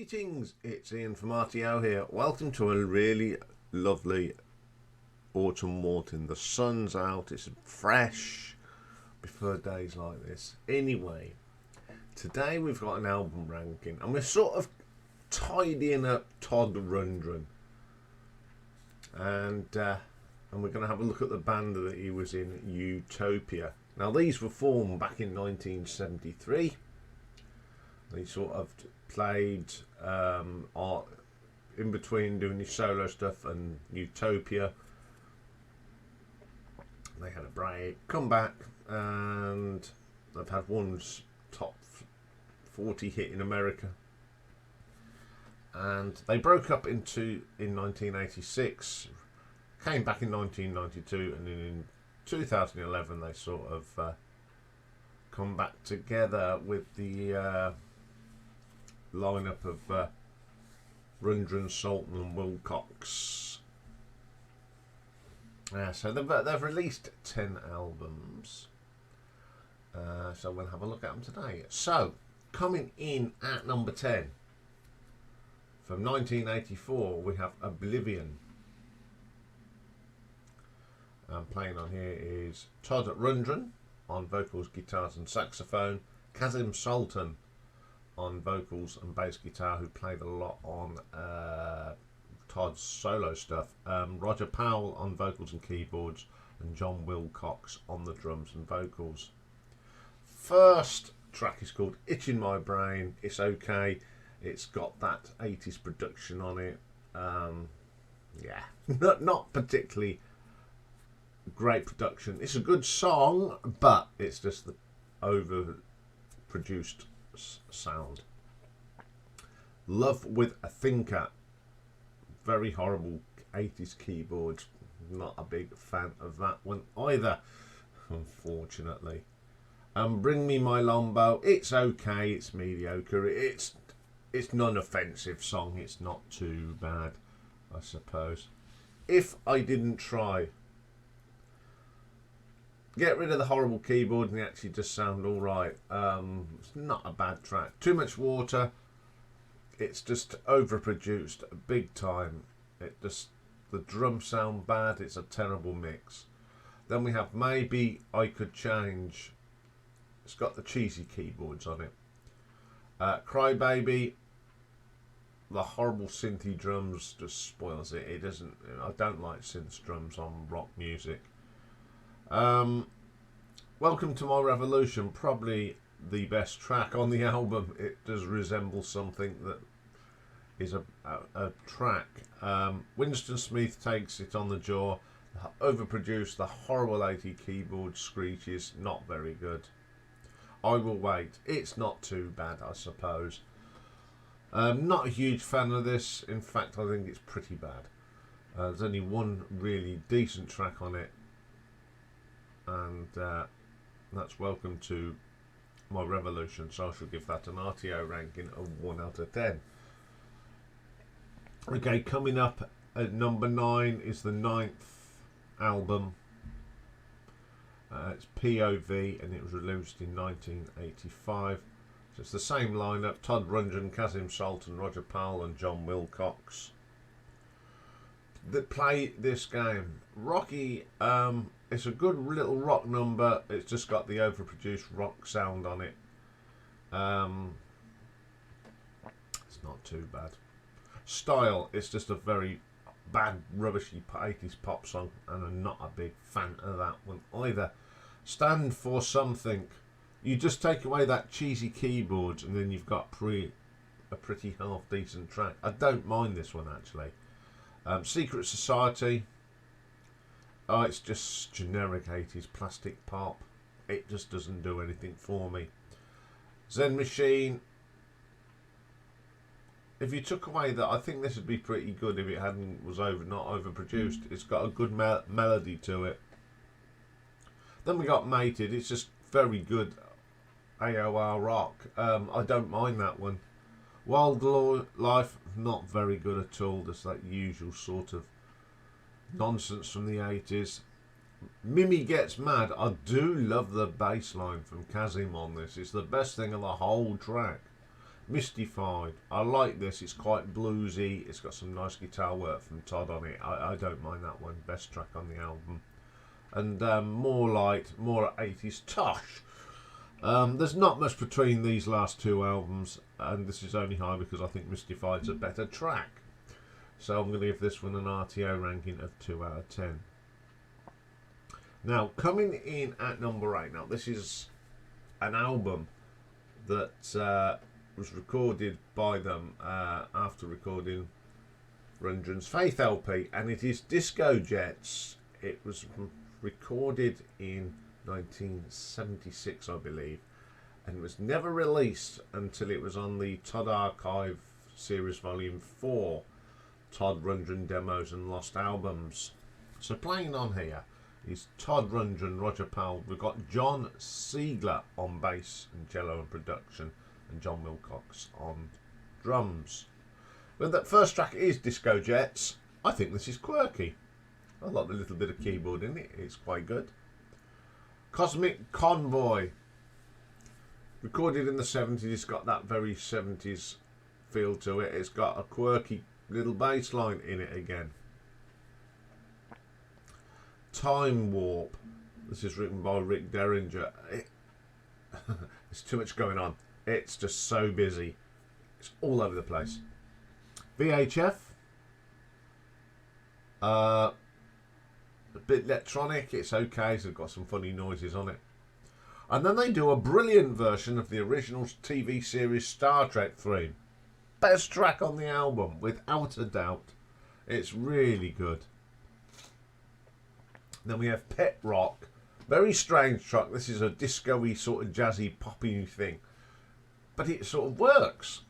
Greetings, it's Ian from RTO here. Welcome to a really lovely autumn morning. The sun's out, it's fresh. Prefer days like this. Anyway, today we've got an album ranking and we're sort of tidying up Todd Rundgren. And we're going to have a look at the band that he was in, Utopia. Now these were formed back in 1973. They sort of played art in between doing his solo stuff and Utopia. They had a break, come back, and they've had one top 40 hit in America. And they broke up in 1986, came back in 1992, and then in 2011 they sort of come back together with the lineup of Rundgren, Sultan and Wilcox. So they've released 10 albums. So we'll have a look at them today. So, coming in at number 10, from 1984, we have Oblivion. Playing on here is Todd Rundgren on vocals, guitars and saxophone. Kazim Sultan on vocals and bass guitar, who played a lot on Todd's solo stuff. Roger Powell on vocals and keyboards, and John Wilcox on the drums and vocals. First track is called Itch in My Brain. It's okay. It's got that 80s production on it. Yeah, not particularly great production. It's a good song, but it's just the overproduced sound. Love with a Thinker, very horrible 80s keyboards. Not a big fan of that one either, unfortunately. Bring Me My Lombo, it's okay, it's mediocre, it's non-offensive song, it's not too bad, I suppose. If I Didn't Try, get rid of the horrible keyboard and it actually just sound alright. It's not a bad track. Too Much Water, it's just overproduced big time. The drums sound bad, it's a terrible mix. Then we have Maybe I Could Change. It's got the cheesy keyboards on it. Cry Baby, the horrible synthy drums just spoils it. I don't like synth drums on rock music. Welcome to My Revolution, probably the best track on the album. It does resemble something that is a track. Winston Smith takes it on the jaw. Overproduced, the horrible 80 keyboard screeches, not very good. I Will Wait, it's not too bad, I suppose. Not a huge fan of this. In fact, I think it's pretty bad. There's only one really decent track on it, and that's Welcome to My Revolution, so I shall give that an RTO ranking of 1 out of 10. Okay, coming up at number 9 is the 9th album. It's POV, and it was released in 1985. So it's the same lineup: Todd Rundgren, Kazim Sultan, Roger Powell and John Wilcox that play this game. Rocky, it's a good little rock number. It's just got the overproduced rock sound on it. It's not too bad. Style, it's just a very bad, rubbishy 80s pop song, and I'm not a big fan of that one either. Stand for Something. You just take away that cheesy keyboards and then you've got a pretty half decent track. I don't mind this one actually. Secret Society. Oh, it's just generic 80s plastic pop. It just doesn't do anything for me. Zen Machine. If you took away that, I think this would be pretty good if it was not overproduced. It's got a good melody to it. Then we got Mated. It's just very good AOR rock. I don't mind that one. Wildlife, not very good at all. Just that usual sort of nonsense from the 80s. Mimi Gets Mad. I do love the bass line from Kazim on this. It's the best thing of the whole track. Mystified. I like this. It's quite bluesy. It's got some nice guitar work from Todd on it. I don't mind that one. Best track on the album. And more light, more 80s tosh. There's not much between these last two albums, and this is only high because I think Mystified's a better track. So I'm going to give this one an RTO ranking of 2 out of 10. Now, coming in at number 8. Now, this is an album that was recorded by them after recording Rundgren's Faith LP, and it is Disco Jets. It was recorded in 1976, I believe, and it was never released until it was on the Todd Archive Series Volume 4, Todd Rundgren Demos and Lost Albums. So playing on here is Todd Rundgren, Roger Powell. We've got John Siegler on bass and cello and production, and John Wilcox on drums. Well, that first track is Disco Jets. I think this is quirky. I like the little bit of keyboard in it. It's quite good. Cosmic Convoy. Recorded in the 70s. It's got that very 70s feel to it. It's got a quirky little bass line in it again. Time Warp. This is written by Rick Derringer. There's too much going on. It's just so busy. It's all over the place. VHF. A bit electronic. It's okay. So it's got some funny noises on it. And then they do a brilliant version of the original TV series Star Trek theme. Best track on the album, without a doubt. It's really good. Then we have Pet Rock. Very strange track. This is a disco-y sort of jazzy poppy thing. But it sort of works.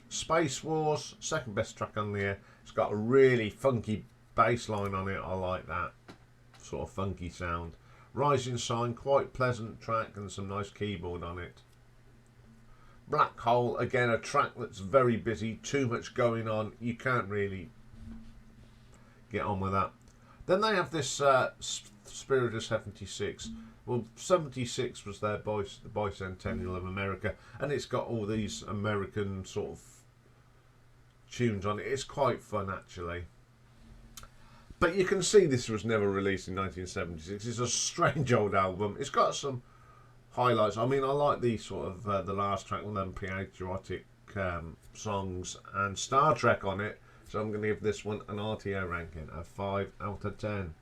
Space Wars, second best track on there. It's got a really funky bass line on it. I like that. Sort of funky sound. Rising Sign, quite pleasant track and some nice keyboard on it. Black Hole, again a track that's very busy. Too much going on. You can't really get on with that. Then they have this Spirit of 76. Well, 76 was their the bicentennial of America, and it's got all these American sort of tunes on it. It's quite fun, actually. But you can see this was never released in 1976. It's a strange old album. It's got some highlights. I mean, I like the sort of the last track with them patriotic songs and Star Trek on it. So I'm going to give this one an RTO ranking of 5 out of 10.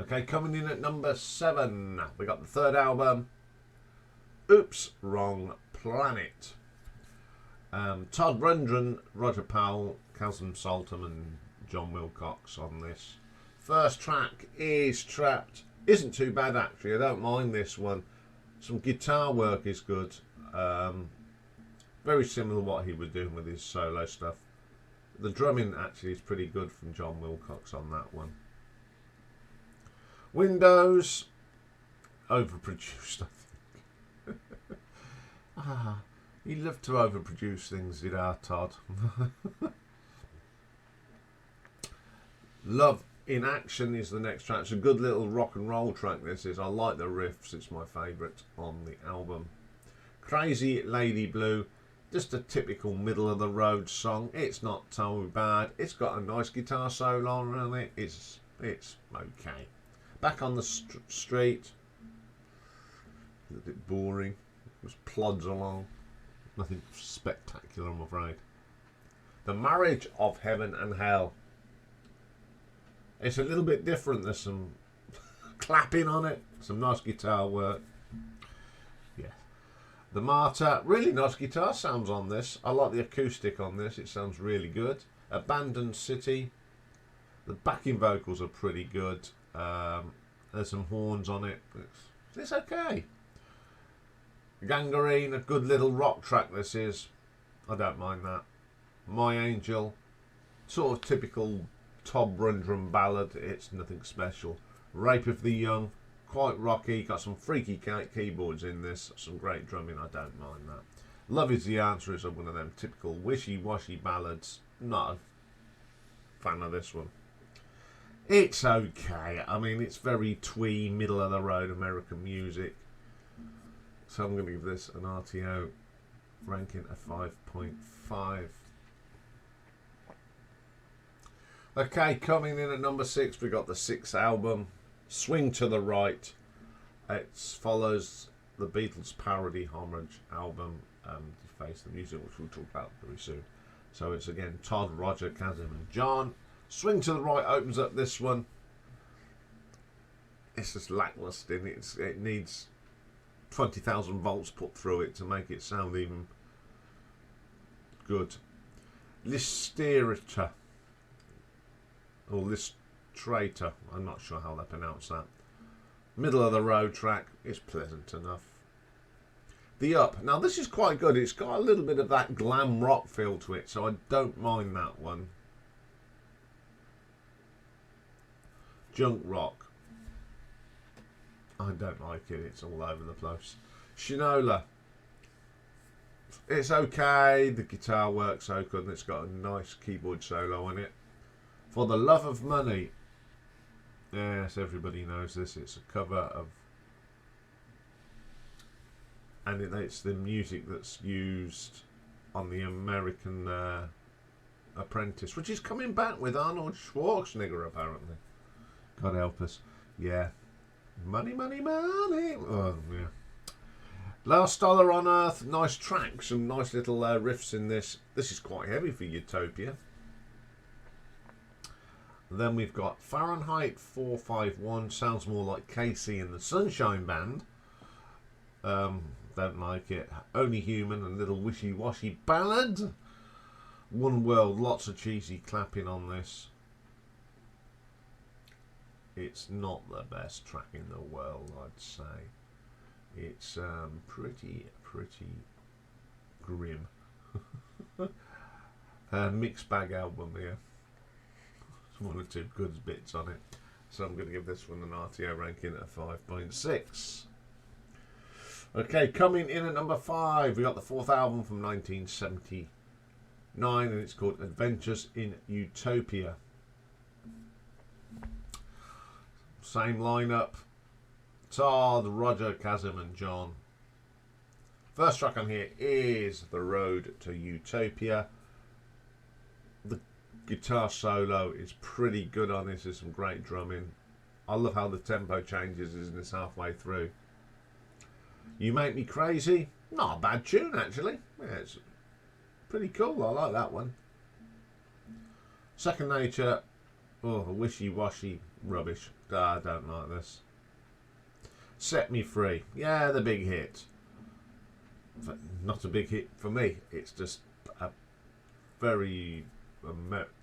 Okay, coming in at number 7, we got the third album, Oops, Wrong Planet. Todd Rundgren, Roger Powell, Calvin Saltham and John Wilcox on this. First track is Trapped. Isn't too bad, actually. I don't mind this one. Some guitar work is good. Very similar to what he was doing with his solo stuff. The drumming actually is pretty good from John Wilcox on that one. Windows, overproduced, I think. He loved to overproduce things, did our Todd. Love in Action is the next track. It's a good little rock and roll track, this is. I like the riffs. It's my favourite on the album. Crazy Lady Blue. Just a typical middle of the road song. It's not too bad. It's got a nice guitar solo on it. It's okay. Back on the street. A little bit boring. It just plods along. Nothing spectacular, I'm afraid. The Marriage of Heaven and Hell. It's a little bit different. There's some clapping on it. Some nice guitar work. Yeah. The Martyr. Really nice guitar sounds on this. I like the acoustic on this. It sounds really good. Abandoned City. The backing vocals are pretty good. There's some horns on it. It's okay. Gangrene, a good little rock track this is. I don't mind that. My Angel, sort of typical Todd Rundgren ballad. It's nothing special. Rape of the Young, quite rocky. Got some freaky keyboards in this. Some great drumming. I don't mind that. Love Is the Answer is one of them typical wishy-washy ballads. Not a fan of this one. It's okay. I mean, it's very twee, middle of the road American music. So I'm going to give this an RTO ranking a 5.5. Okay, coming in at number 6, we got the 6th album, Swing to the Right. It follows the Beatles parody homage album, Deface, the music, which we'll talk about very soon. So it's again Todd, Roger, Kazim and John. Swing to the Right opens up this one. It's just lackluster. It needs 20,000 volts put through it to make it sound even good. Listerita, or Listrator, I'm not sure how they pronounce that. Middle of the road track, it's pleasant enough. The Up, now this is quite good. It's got a little bit of that glam rock feel to it, so I don't mind that one. Junk Rock, I don't like it. It's all over the place. Shinola, it's okay. The guitar works so good, and it's got a nice keyboard solo on it. For the Love of Money, yes, everybody knows this. It's a cover of, and it's the music that's used on the American Apprentice, which is coming back with Arnold Schwarzenegger apparently. God help us. Yeah. Money, money, money. Oh, yeah. Last Dollar on Earth. Nice track. Some nice little riffs in this. This is quite heavy for Utopia. Then we've got Fahrenheit 451. Sounds more like Casey and the Sunshine Band. Don't like it. Only Human and Little Wishy Washy Ballad. One World. Lots of cheesy clapping on this. It's not the best track in the world, I'd say. It's pretty grim. Mixed bag album here. One or two good bits on it. So I'm going to give this one an RTO ranking at 5.6. Okay, coming in at number 5, we got the 4th album from 1979, and it's called Adventures in Utopia. Same lineup. Todd, Roger, Kazim and John. First track on here is The Road to Utopia. The guitar solo is pretty good on this. There's some great drumming. I love how the tempo changes as it's halfway through. You Make Me Crazy. Not a bad tune actually. Yeah, it's pretty cool. I like that one. Second Nature. Oh, wishy-washy rubbish. I don't like this. Set Me Free. Yeah, the big hit. But not a big hit for me. It's just a very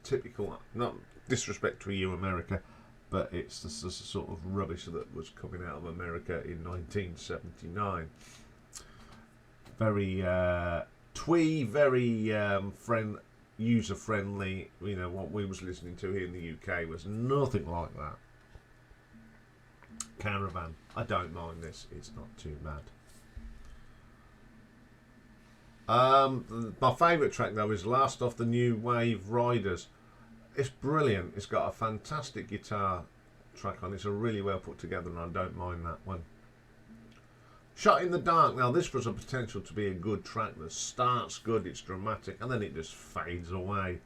typical, not disrespect to you, America, but it's the sort of rubbish that was coming out of America in 1979. Very twee, very user-friendly. You know, what we was listening to here in the UK was nothing like that. Caravan. I don't mind this. It's not too bad. My favourite track though is Last Off the New Wave Riders. It's brilliant. It's got a fantastic guitar track on it. It's a really well put together, and I don't mind that one. Shot in the Dark. Now this was a potential to be a good track that starts good, it's dramatic, and then it just fades away.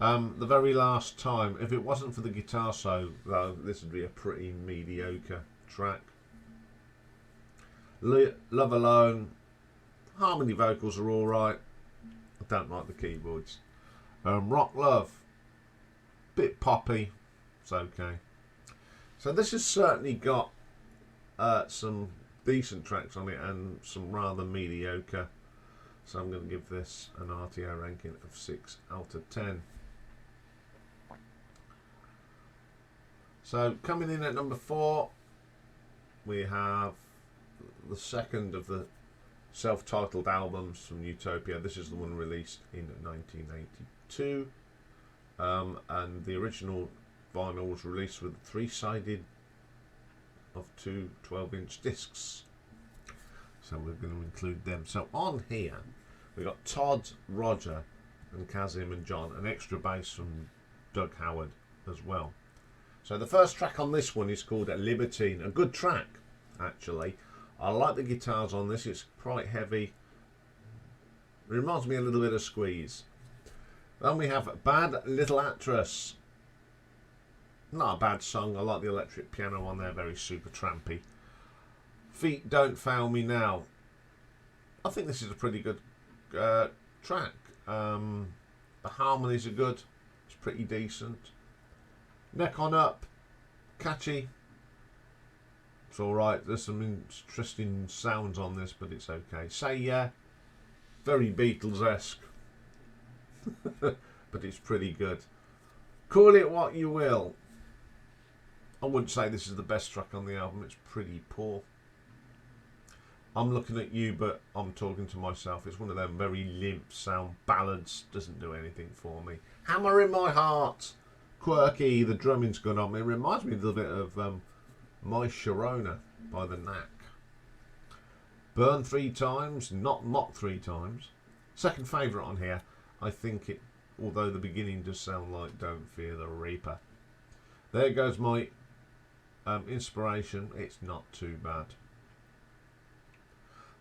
The Very Last Time. If it wasn't for the guitar solo, though, this would be a pretty mediocre track. Love Alone. Harmony vocals are alright. I don't like the keyboards. Rock Love. Bit poppy. It's okay. So this has certainly got some decent tracks on it and some rather mediocre. So I'm going to give this an RTO ranking of 6 out of 10. So coming in at number 4, we have the second of the self-titled albums from Utopia. This is the one released in 1982, and the original vinyl was released with 3-sided of 2 12-inch discs. So we're going to include them. So on here we've got Todd, Roger and Kazim and John, an extra bass from Doug Howard as well. So the first track on this one is called Libertine, a good track actually. I like the guitars on this. It's quite heavy. It reminds me a little bit of Squeeze. Then we have Bad Little Actress. Not a bad song. I like the electric piano on there. Very super trampy. Feet Don't Fail Me Now. I think this is a pretty good track. The harmonies are good. It's pretty decent. Neck On Up. Catchy. It's alright. There's some interesting sounds on this, but it's okay. Say Yeah. Very Beatles-esque. But it's pretty good. Call It What You Will. I wouldn't say this is the best track on the album. It's pretty poor. I'm looking at you, but I'm talking to myself. It's one of them very limp sound ballads. Doesn't do anything for me. Hammer in My Heart. Quirky. The drumming's good on me. It reminds me a little bit of My Sharona by The Knack. Burn 3 Times. Not Mock 3 Times. Second favourite on here. I think it, although the beginning does sound like Don't Fear the Reaper. There goes my inspiration. It's not too bad.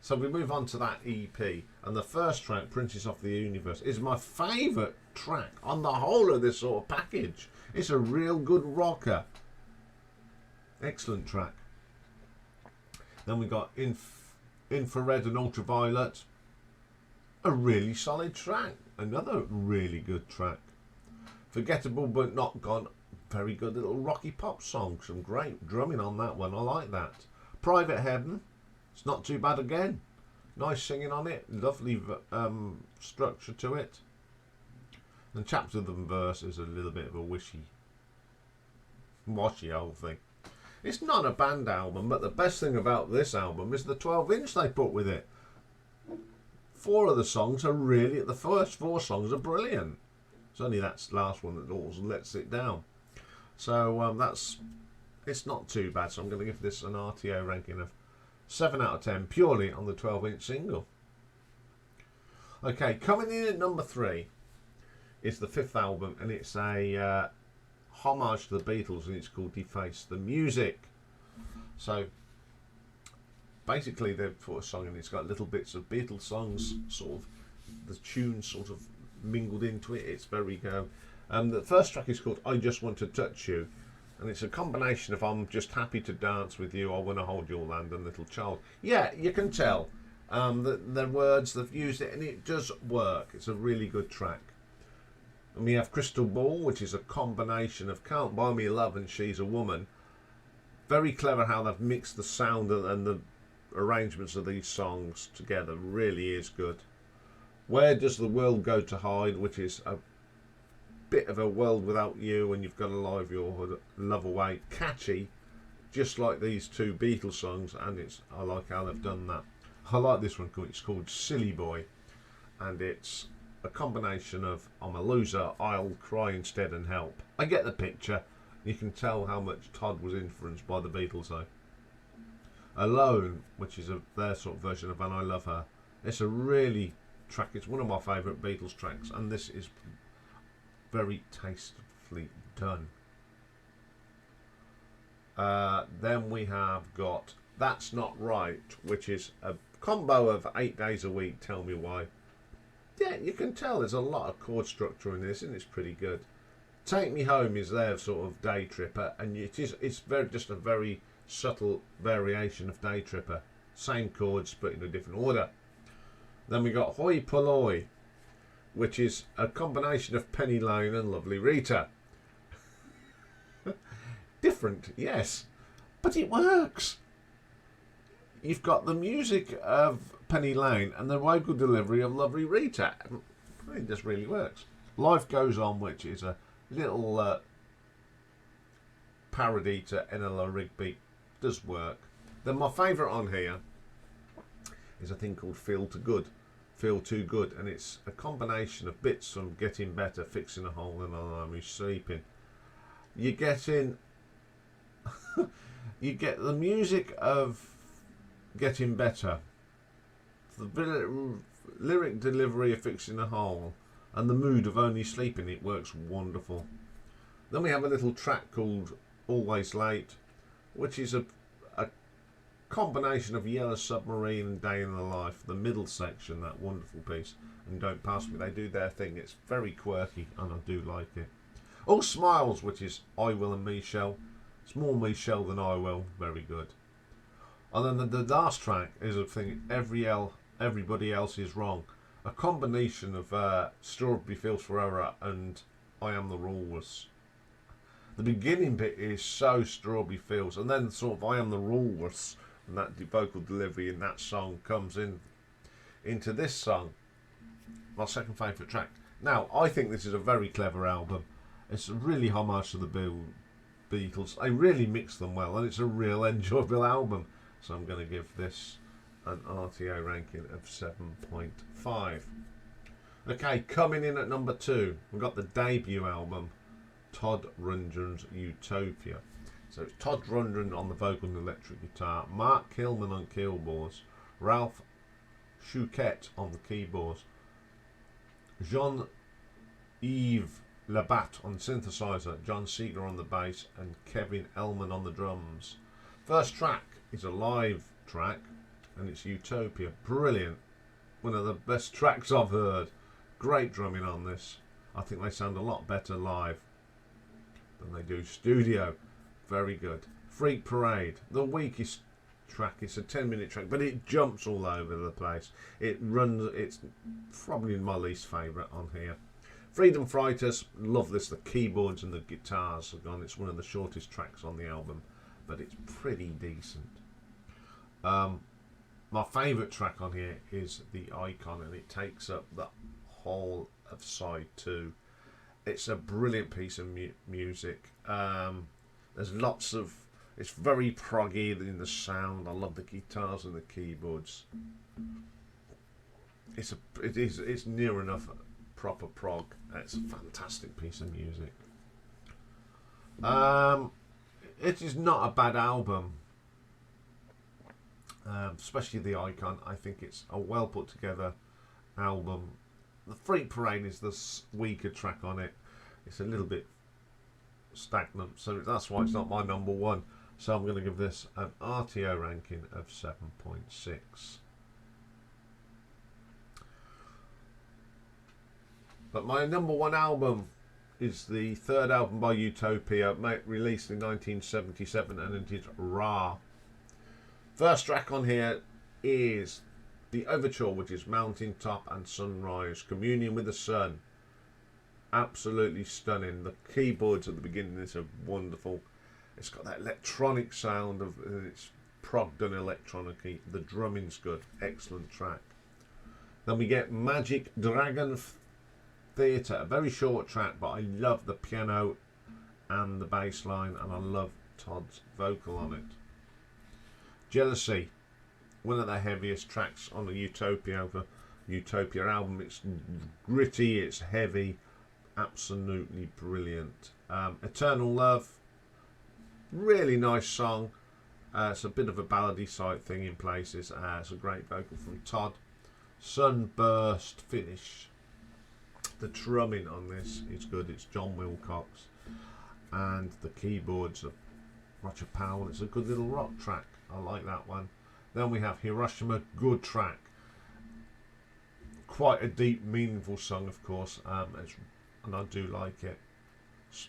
So we move on to that EP, and the first track, Princess of the Universe, is my favourite track on the whole of this sort of package. It's a real good rocker. Excellent track. Then we got Infrared and Ultraviolet. A really solid track. Another really good track. Forgettable But Not Gone. Very good little rocky pop song. Some great drumming on that one. I like that. Private Heaven. It's not too bad again. Nice singing on it. Lovely structure to it. And chapter and verse is a little bit of a washy old thing. It's not a band album, but the best thing about this album is the 12-inch they put with it. 4 of the songs are really, the first 4 songs are brilliant. It's only that last one that also lets it down. So it's not too bad. So I'm going to give this an RTO ranking of 7 out of 10, purely on the 12-inch single. Okay, coming in at number 3 is the 5th album, and it's a homage to the Beatles, and it's called Deface. The music. So basically they've put a song and it's got little bits of Beatles songs, sort of the tunes sort of mingled into it. It's very go. The first track is called I Just Want to Touch You, and it's a combination of I'm just happy to dance with you, I want to hold your hand, and little child. Yeah, you can tell the words, they've used it, and it does work. It's a really good track. And we have Crystal Ball, which is a combination of Can't Buy Me Love and She's a Woman. Very clever how they've mixed the sound and the arrangements of these songs together. Really is good. Where Does the World Go to Hide, which is a bit of a world without you and you've got to live your love away. Catchy, just like these 2 Beatles songs, and I like how they've done that. I like this one. It's called Silly Boy, and it's a combination of I'm a loser, I'll cry instead and help. I get the picture. You can tell how much Todd was influenced by the Beatles though. Alone, which is their sort of version of And I Love Her. It's a really track. It's one of my favourite Beatles tracks, and this is very tastefully done. Then we have got That's Not Right, which is a combo of 8 Days a Week, Tell Me Why. Yeah, you can tell there's a lot of chord structure in this, and it's pretty good. Take Me Home is their sort of Day Tripper, and it's just a very subtle variation of Day Tripper. Same chords, but in a different order. Then we got Hoi Polloi, which is a combination of Penny Lane and Lovely Rita. Different, yes, but it works. You've got the music of Penny Lane and the vocal delivery of Lovely Rita. It just really works. Life Goes On, which is a little parody to Enola Rigby, does work. Then my favourite on here is a thing called Feel Too Good, and it's a combination of bits from Getting Better, Fixing a Hole in I'm Sleeping. You get in you get the music of Getting Better, the lyric delivery of Fixing a Hole, and the mood of Only Sleeping. It works wonderful. Then we have a little track called Always Late, which is a combination of Yellow Submarine and Day in the Life, the middle section, that wonderful piece, and Don't Pass Me, they do their thing. It's very quirky and I do like it. All Smiles, which is I Will and Michelle. It's more Michelle than I Will, very good. And then the last track is a thing, Everybody Else Is Wrong. A combination of Strawberry Fields Forever and I Am the Walrus. The beginning bit is so Strawberry Fields, and then sort of I Am the Walrus, and that vocal delivery in that song comes into this song. My second favourite track. Now, I think this is a very clever album. It's a really homage to the Beatles. They really mix them well, and it's a real enjoyable album. So I'm going to give this an RTO ranking of 7.5. Okay, coming in at number 2, we've got the debut album, Todd Rundgren's Utopia. So it's Todd Rundgren on the vocal and electric guitar, Mark Kilman on keyboards, Ralph Chouquet on the keyboards, Jean-Yves Labatte on synthesizer, John Seegler on the bass, and Kevin Elman on the drums. First track is a live track, and it's Utopia. Brilliant. One of the best tracks I've heard. Great drumming on this. I think they sound a lot better live than they do studio. Very good. Freak Parade, the weakest track. It's a 10-minute track, but it jumps all over the place. It's probably my least favourite on here. Freedom Fighters, love this. The keyboards and the guitars are gone. It's one of the shortest tracks on the album, but it's pretty decent. My favourite track on here is The Icon, and it takes up the whole of side 2. It's a brilliant piece of music. There's lots of, it's very proggy in the sound. I love the guitars and the keyboards. It's near enough proper prog. It's a fantastic piece of music. It is not a bad album, especially The Icon. I think it's a well put together album. The Freak Parade is the weaker track on it. It's a little bit stagnant, so that's why it's not my number 1. So I'm going to give this an RTO ranking of 7.6. But my number 1 album is the third album by Utopia, released in 1977, and it is Ra. First track on here is the overture, which is Mountain Top and Sunrise, Communion with the Sun. Absolutely stunning. The keyboards at the beginning is wonderful. It's got that electronic sound of it's prog done electronically. The drumming's good. Excellent track. Then we get Magic Dragon Theatre, a very short track, but I love the piano and the bass line, and I love Todd's vocal on it. Jealousy, one of the heaviest tracks on the Utopia album. It's gritty, it's heavy, absolutely brilliant. Eternal Love, really nice song. It's a bit of a ballady side thing in places. It's a great vocal from Todd. Sunburst Finish, the drumming on this is good. It's John Wilcox, and the keyboards of Roger Powell. It's a good little rock track. I like that one. Then we have Hiroshima, good track. Quite a deep, meaningful song, of course, and I do like it.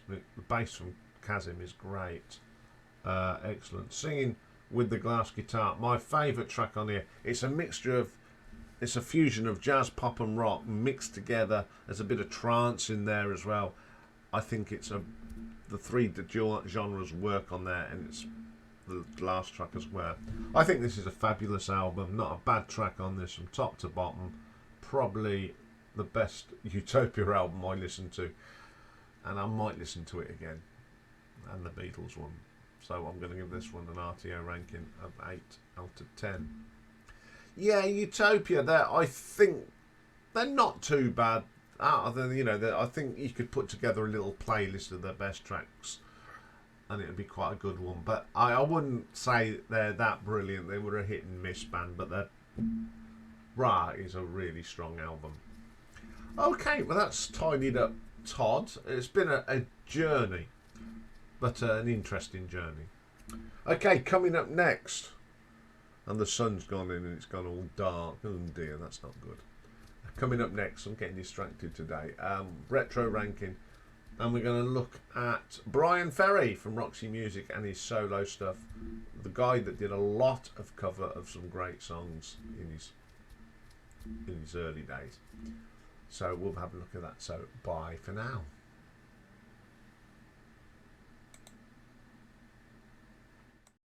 The bass from Kazim is great. Excellent. Singing with the glass guitar. My favourite track on here. It's a mixture of, it's a fusion of jazz, pop and rock mixed together. There's a bit of trance in there as well. I think it's the three genres work on there, and it's the last track as well. I think this is a fabulous album. Not a bad track on this from top to bottom. Probably the best Utopia album I listened to, and I might listen to it again. And the Beatles one. So I'm going to give this one an RTO ranking of 8 out of 10. Yeah, Utopia. I think they're not too bad. I think you could put together a little playlist of their best tracks, and it would be quite a good one. But I wouldn't say they're that brilliant. They were a hit and miss band, but Ra is a really strong album. Okay, well that's tidied up Todd. It's been a journey, but an interesting journey. Okay, coming up next, and the sun's gone in and it's gone all dark. Oh dear, that's not good. Coming up next, I'm getting distracted today, retro ranking, and we're going to look at Brian Ferry from Roxy Music and his solo stuff, the guy that did a lot of cover of some great songs in his early days. So we'll have a look at that. So bye for now.